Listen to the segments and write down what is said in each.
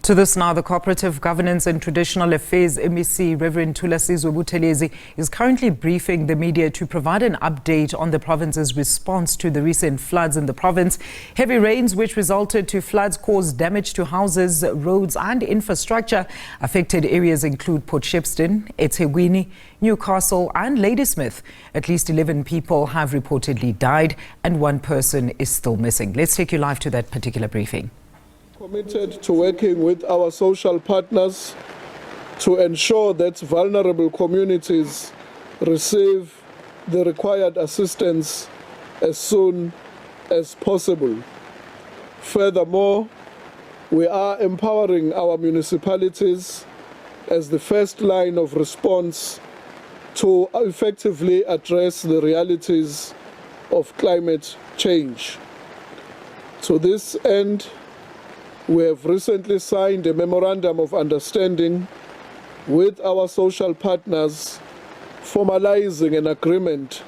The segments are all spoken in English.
To this now, the Cooperative Governance and Traditional Affairs MEC, Reverend Thulasizwe Buthelezi, is currently briefing the media to provide an update on the province's response to the recent floods in the province. Heavy rains which resulted to floods caused damage to houses, roads and infrastructure. Affected areas include Port Shepstone, eThekwini, Newcastle and Ladysmith. At least 11 people have reportedly died and one person is still missing. Let's take you live to that particular briefing. Committed to working with our social partners to ensure that vulnerable communities receive the required assistance as soon as possible. Furthermore, we are empowering our municipalities as the first line of response to effectively address the realities of climate change. To this end, we have recently signed a memorandum of understanding with our social partners, formalizing an agreement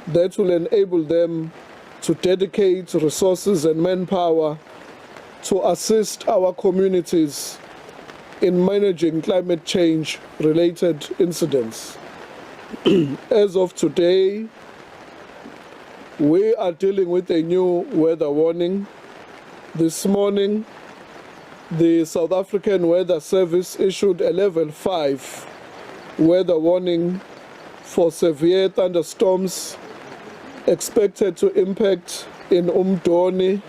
that will enable them to dedicate resources and manpower to assist our communities in managing climate change-related incidents. As of today, we are dealing with a new weather warning. This morning, the South African Weather Service issued a level 5 weather warning for severe thunderstorms expected to impact in Umdoni,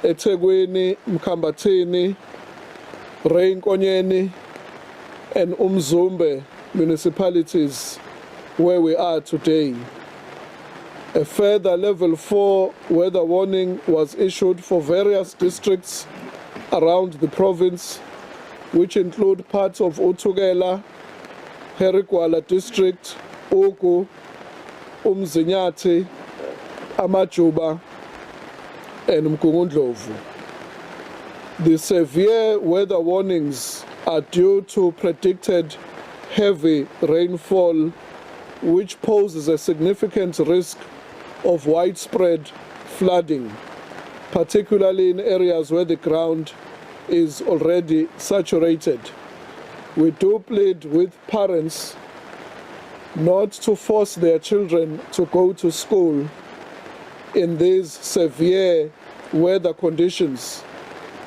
eThekwini, Mkambatini, Reinkonyeni, and Umzumbe municipalities where we are today. A further level 4 weather warning was issued for various districts around the province, which include parts of Uthukela, Herigwala district, Ugu, Umzinyathi, Amajuba, and Mgungundlovu. The severe weather warnings are due to predicted heavy rainfall, which poses a significant risk of widespread flooding, particularly in areas where the ground is already saturated. We do plead with parents not to force their children to go to school in these severe weather conditions,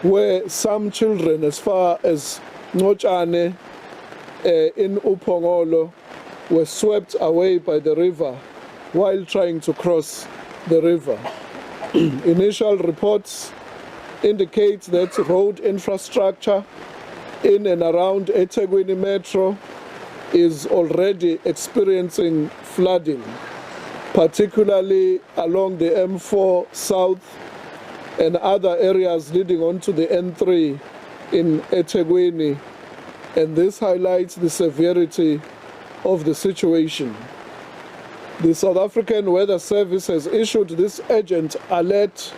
where some children, as far as Notshane in Upongolo, were swept away by the river while trying to cross the river. Initial reports indicate that road infrastructure in and around eThekwini Metro is already experiencing flooding, particularly along the M4 South and other areas leading onto the N3 in eThekwini, and this highlights the severity of the situation. The South African Weather Service has issued this urgent alert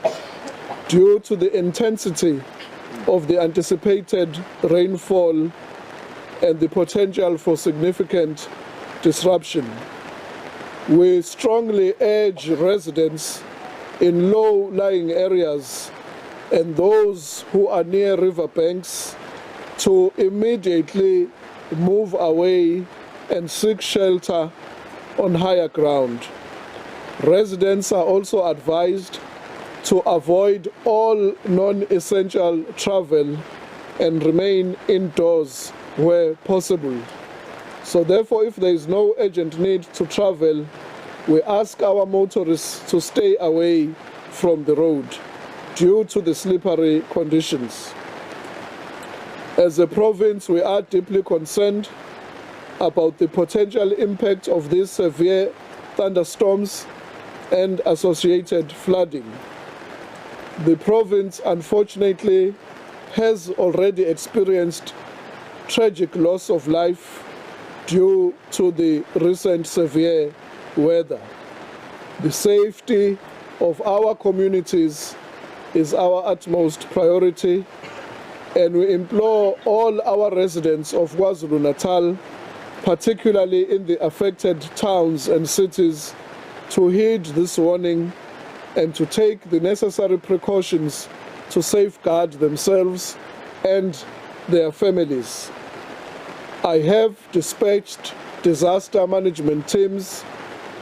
due to the intensity of the anticipated rainfall and the potential for significant disruption. We strongly urge residents in low-lying areas and those who are near riverbanks to immediately move away and seek shelter on higher ground. Residents are also advised to avoid all non-essential travel and remain indoors where possible. So therefore, if there is no urgent need to travel, we ask our motorists to stay away from the road due to the slippery conditions. As a province, we are deeply concerned about the potential impact of these severe thunderstorms and associated flooding. The province, unfortunately, has already experienced tragic loss of life due to the recent severe weather. The safety of our communities is our utmost priority, and we implore all our residents of KwaZulu-Natal, particularly in the affected towns and cities, to heed this warning and to take the necessary precautions to safeguard themselves and their families. I have dispatched disaster management teams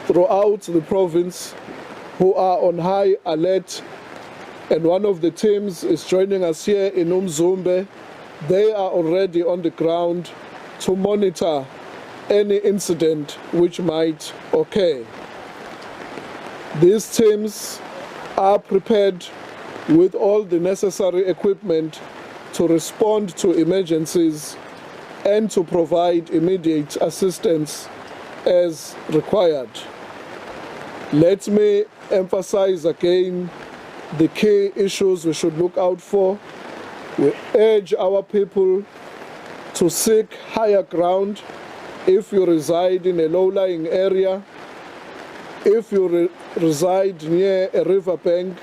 throughout the province who are on high alert, and one of the teams is joining us here in Umzumbe. They are already on the ground to monitor any incident which might occur. These teams are prepared with all the necessary equipment to respond to emergencies and to provide immediate assistance as required. Let me emphasize again the key issues we should look out for. We urge our people to seek higher ground if you reside in a low-lying area. If you reside near a riverbank,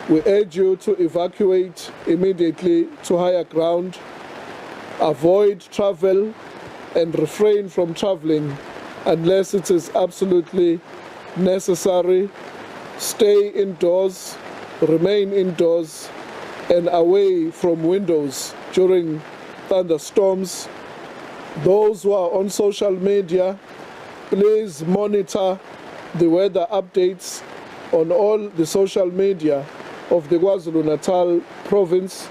we urge you to evacuate immediately to higher ground. Avoid travel and refrain from traveling unless it is absolutely necessary. Stay indoors, remain indoors and away from windows during thunderstorms. Those who are on social media, please monitor the weather updates on all the social media of the KwaZulu-Natal province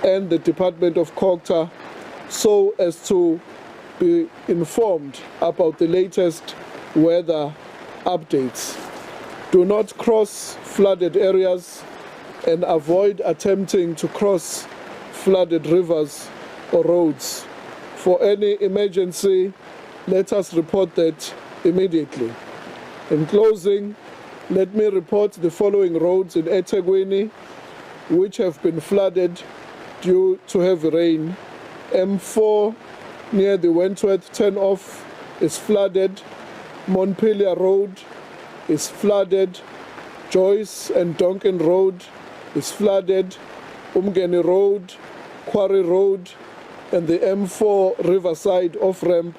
and the Department of Cooperative, so as to be informed about the latest weather updates. Do not cross flooded areas and avoid attempting to cross flooded rivers or roads. For any emergency, let us report that immediately. In closing, let me report the following roads in eThekwini which have been flooded due to heavy rain. M4 near the Wentworth turn-off is flooded. Montpelier Road is flooded. Joyce and Donkin Road is flooded. Umgeni Road, Quarry Road, and the M4 Riverside off-ramp,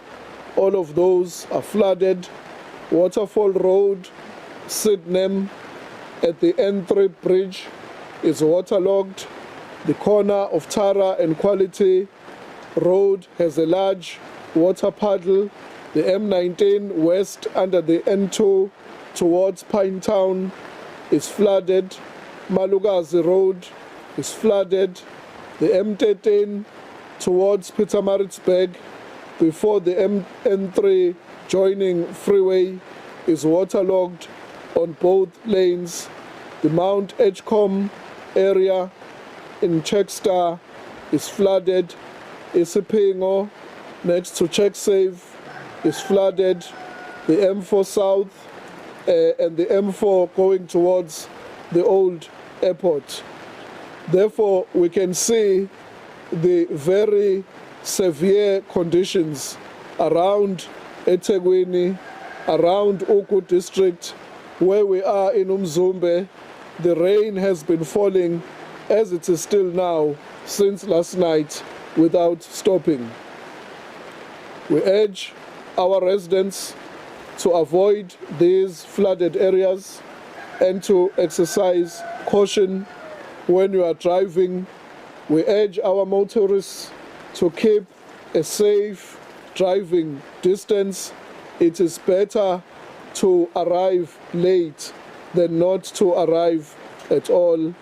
all of those are flooded. Waterfall Road, Sydenham at the N3 bridge is waterlogged. The corner of Tara and Quality Road has a large water puddle. The M19 west under the N2 towards Pinetown is flooded. Malukazi Road is flooded. The M13 towards Pietermaritzburg before the N3 joining freeway is waterlogged on both lanes. The Mount Edgecombe area in Chester is flooded. Isipingo next to CheckSave is flooded. The M4 South and the M4 going towards the old airport. Therefore, we can see the very severe conditions around eThekwini, around Uku district, where we are in Umzumbe. The rain has been falling as it is still now since last night without stopping. We urge our residents to avoid these flooded areas and to exercise caution when you are driving. We urge our motorists to keep a safe driving distance. It is better to arrive late than not to arrive at all.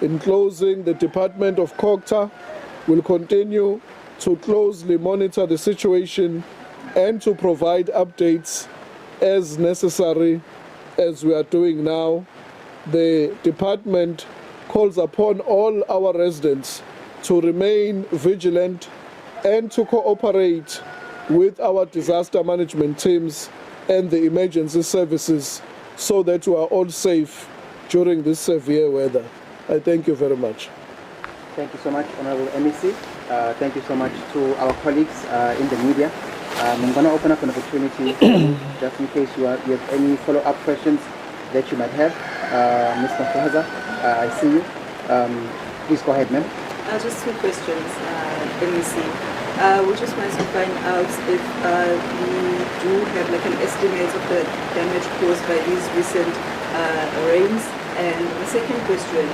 In closing, the Department of Cooperative will continue to closely monitor the situation and to provide updates as necessary, as we are doing now. The department calls upon all our residents to remain vigilant and to cooperate with our disaster management teams and the emergency services so that we are all safe during this severe weather. I thank you very much. Thank you so much, Honorable MEC. Thank you so much to our colleagues in the media. I'm going to open up an opportunity just in case you have any follow-up questions that you might have. Ms. Thulasizwe, I see you. Please go ahead, ma'am. Just two questions, MEC. We just wanted to find out if we do have like an estimate of the damage caused by these recent rains. And the second question,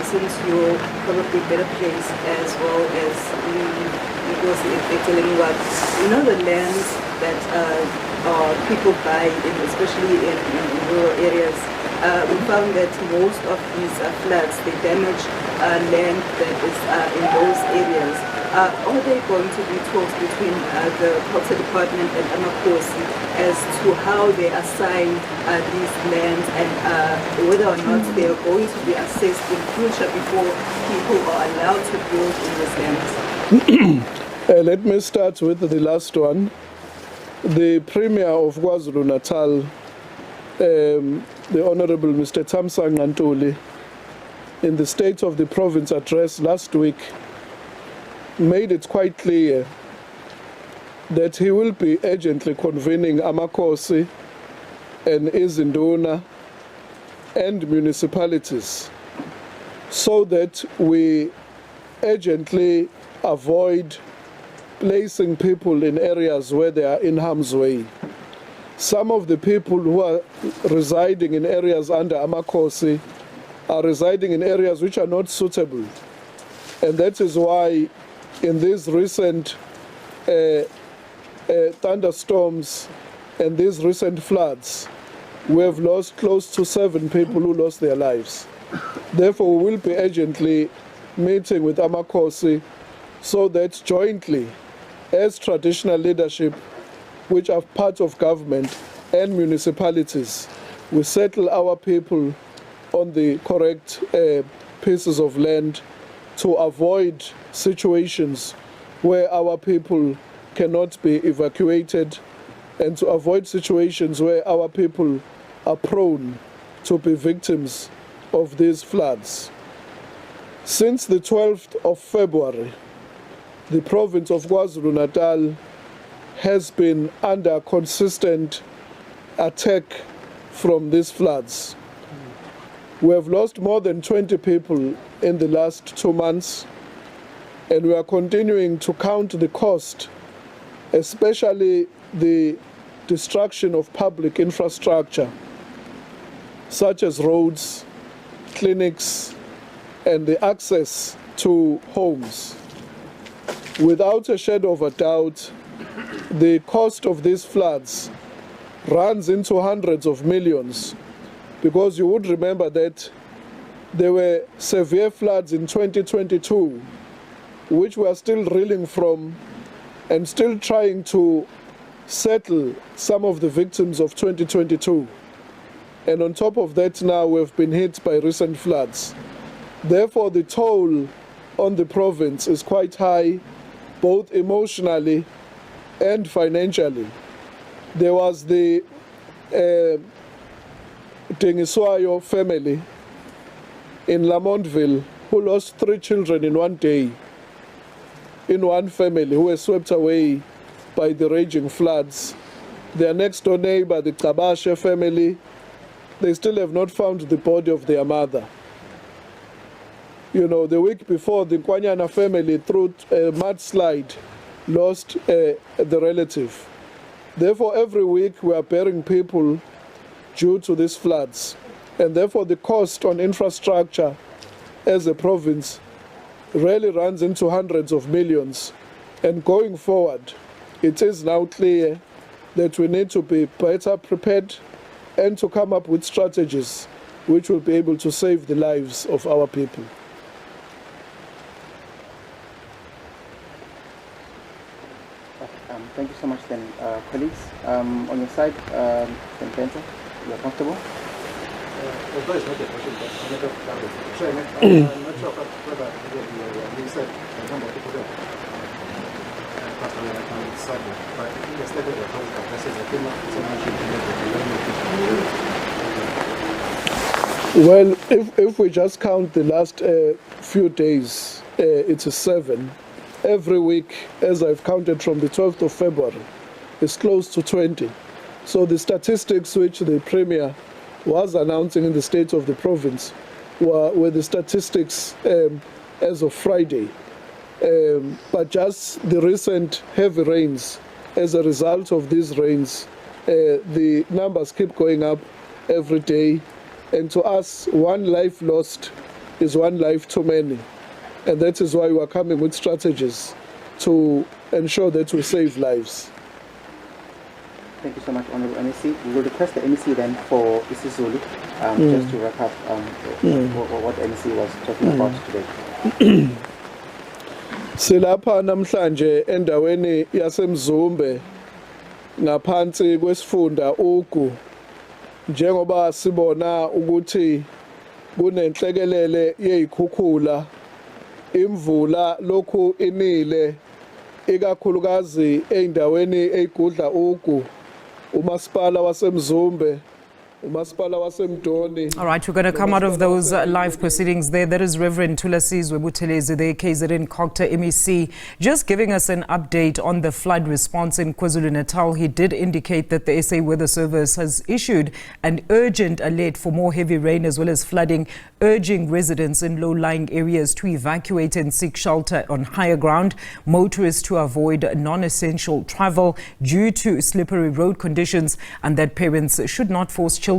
since you're probably better placed as well as telling what the lands that people buy, especially in rural areas. We found that most of these floods, they damage land that is in those areas. Are there going to be talks between the Culture Department and Amakosi as to how they assign these lands and whether or not they are going to be assessed in future before people are allowed to build in these lands? Let me start with the last one. The Premier of KwaZulu-Natal, the Honorable Mr. Thamsanqa Ntuli, in the State of the Province address last week, made it quite clear that he will be urgently convening Amakosi and Izinduna and municipalities so that we urgently avoid placing people in areas where they are in harm's way. Some of the people who are residing in areas under Amakosi are residing in areas which are not suitable. And that is why in these recent thunderstorms and these recent floods, we have lost close to 7 people who lost their lives. Therefore, we will be urgently meeting with Amakosi so that jointly, as traditional leadership, which are part of government and municipalities, we settle our people on the correct pieces of land to avoid situations where our people cannot be evacuated and to avoid situations where our people are prone to be victims of these floods. Since the 12th of February, the province of KwaZulu-Natal has been under consistent attack from these floods. We have lost more than 20 people in the last 2 months, and we are continuing to count the cost, especially the destruction of public infrastructure, such as roads, clinics, and the access to homes. Without a shadow of a doubt, the cost of these floods runs into hundreds of millions, because you would remember that there were severe floods in 2022, which we are still reeling from and still trying to settle some of the victims of 2022. And on top of that, now we've been hit by recent floods. Therefore, the toll on the province is quite high, both emotionally and financially. There was the Dingiswayo family in Lamontville who lost 3 children in one day, in one family, who were swept away by the raging floods. Their next door neighbor, the Kabashe family, they still have not found the body of their mother. You know, the week before, the Kwanyana family, through a mudslide, lost the relative. Therefore, every week we are burying people due to these floods. And therefore, the cost on infrastructure as a province really runs into hundreds of millions. And going forward, it is now clear that we need to be better prepared and to come up with strategies which will be able to save the lives of our people. Thank you so much then, colleagues. On your side, Benta, you are comfortable? Although it's not a question, but another clarity. I'm not sure whether you said the number of people there. But in the state of the house addresses, I think Well, if we just count the last few days, it's a 7. Every week, as I've counted from the 12th of February, is close to 20. So the statistics which the Premier was announcing in the state of the province were the statistics as of Friday. But just the recent heavy rains, as a result of these rains, the numbers keep going up every day. And to us, one life lost is one life too many. And that is why we are coming with strategies to ensure that we save lives. Thank you so much, Honourable MEC. We will request the MEC then for isiZulu, just to wrap up what MEC was talking about today. Silapha namhlanje endaweni yaseMzumbe ngaphansi kwesifunda ugu njengoba sibona ukuthi kunenhlekelele yezikhukhula imvula lokhu inile ikakhulukazi eindaweni eyigudla ugu umasipala waseMzumbe. All right, we're going to come out of those live proceedings there. That is Reverend Thulasizwe Buthelezi, the KZN MEC, just giving us an update on the flood response in KwaZulu-Natal. He did indicate that the SA Weather Service has issued an urgent alert for more heavy rain as well as flooding, urging residents in low-lying areas to evacuate and seek shelter on higher ground, motorists to avoid non-essential travel due to slippery road conditions, and that parents should not force children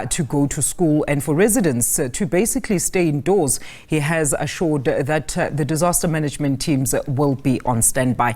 to go to school, and for residents to basically stay indoors. He has assured that the disaster management teams will be on standby.